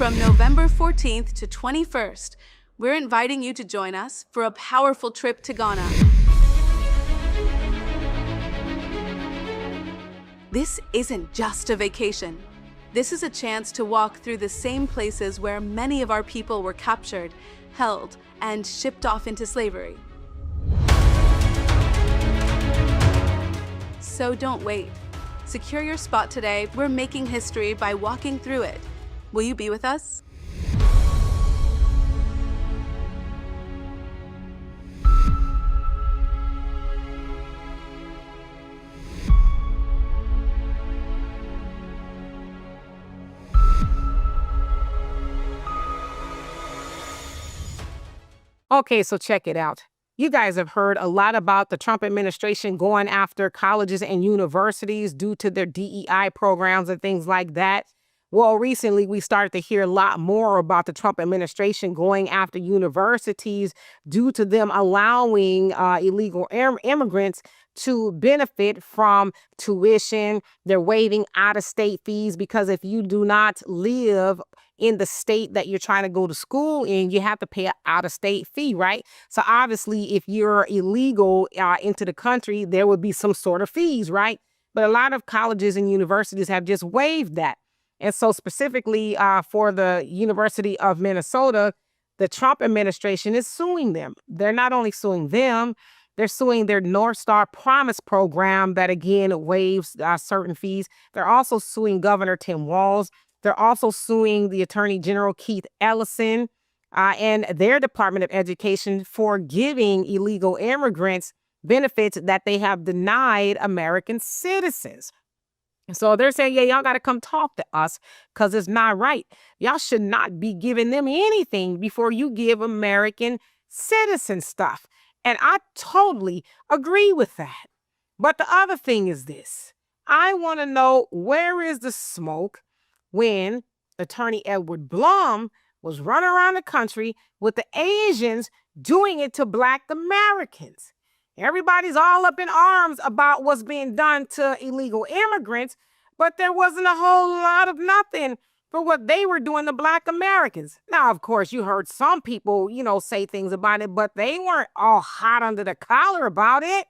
From November 14th to 21st, we're inviting you to join us for a powerful trip to Ghana. This isn't just a vacation. This is a chance to walk through the same places where many of our people were captured, held, and shipped off into slavery. So don't wait. Secure your spot today. We're making history by walking through it. Will you be with us? Okay, so check it out. You guys have heard a lot about the Trump administration going after colleges and universities due to their DEI programs and things like that. Well, recently we started to hear a lot more about the Trump administration going after universities due to them allowing illegal immigrants to benefit from tuition. They're waiving out-of-state fees because if you do not live in the state that you're trying to go to school in, you have to pay an out-of-state fee, right? So obviously, if you're illegal into the country, there would be some sort of fees, right? But a lot of colleges and universities have just waived that. And so specifically for the University of Minnesota, the Trump administration is suing them. They're not only suing them, they're suing their North Star Promise program that, again, waives certain fees. They're also suing Governor Tim Walz. They're also suing the Attorney General Keith Ellison and their Department of Education for giving illegal immigrants benefits that they have denied American citizens. So they're saying, yeah, y'all got to come talk to us because it's not right. Y'all should not be giving them anything before you give American citizen stuff. And I totally agree with that. But the other thing is this. I want to know, where is the smoke when Attorney Edward Blum was running around the country with the Asians doing it to Black Americans? Everybody's all up in arms about what's being done to illegal immigrants, but there wasn't a whole lot of nothing for what they were doing to Black Americans. Now, of course, you heard some people, say things about it, but they weren't all hot under the collar about it.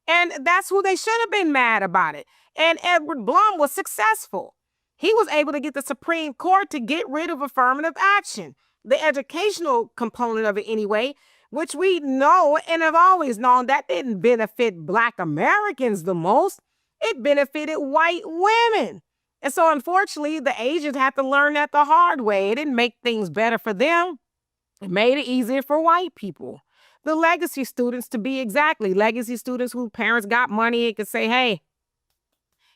And that's who they should have been mad about it. And Edward Blum was successful. He was able to get the Supreme Court to get rid of affirmative action, the educational component of it anyway, which we know and have always known that didn't benefit Black Americans the most. It benefited white women. And so, unfortunately, the Asians had to learn that the hard way. It didn't make things better for them. It made it easier for white people. The legacy students, to be exactly, legacy students whose parents got money and could say, hey,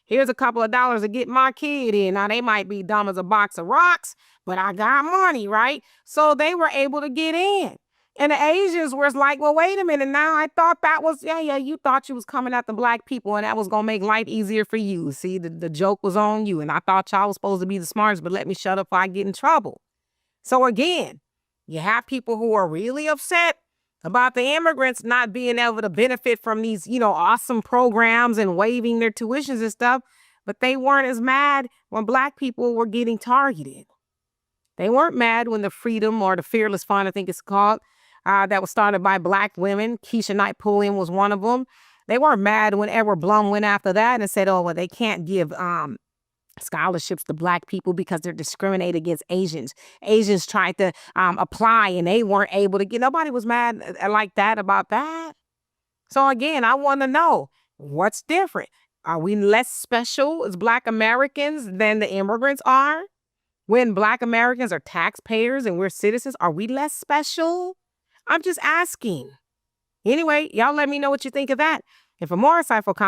here's a couple of dollars to get my kid in. Now, they might be dumb as a box of rocks, but I got money, right? So they were able to get in. And the Asians were like, well, wait a minute now. I thought that was, you thought you was coming at the Black people and that was going to make life easier for you. See, the joke was on you. And I thought y'all was supposed to be the smartest, but let me shut up before I get in trouble. So again, you have people who are really upset about the immigrants not being able to benefit from these, awesome programs and waiving their tuitions and stuff. But they weren't as mad when Black people were getting targeted. They weren't mad when the Freedom or the Fearless Fund, I think it's called, that was started by Black women. Keisha Knight Pulliam was one of them. They weren't mad when Edward Blum went after that and said, oh, well, they can't give scholarships to Black people because they're discriminated against Asians. Asians tried to apply and they weren't able to get. Nobody was mad like that about that. So again, I want to know, what's different? Are we less special as Black Americans than the immigrants are? When Black Americans are taxpayers and we're citizens, are we less special? I'm just asking. Anyway, y'all let me know what you think of that. And for more insightful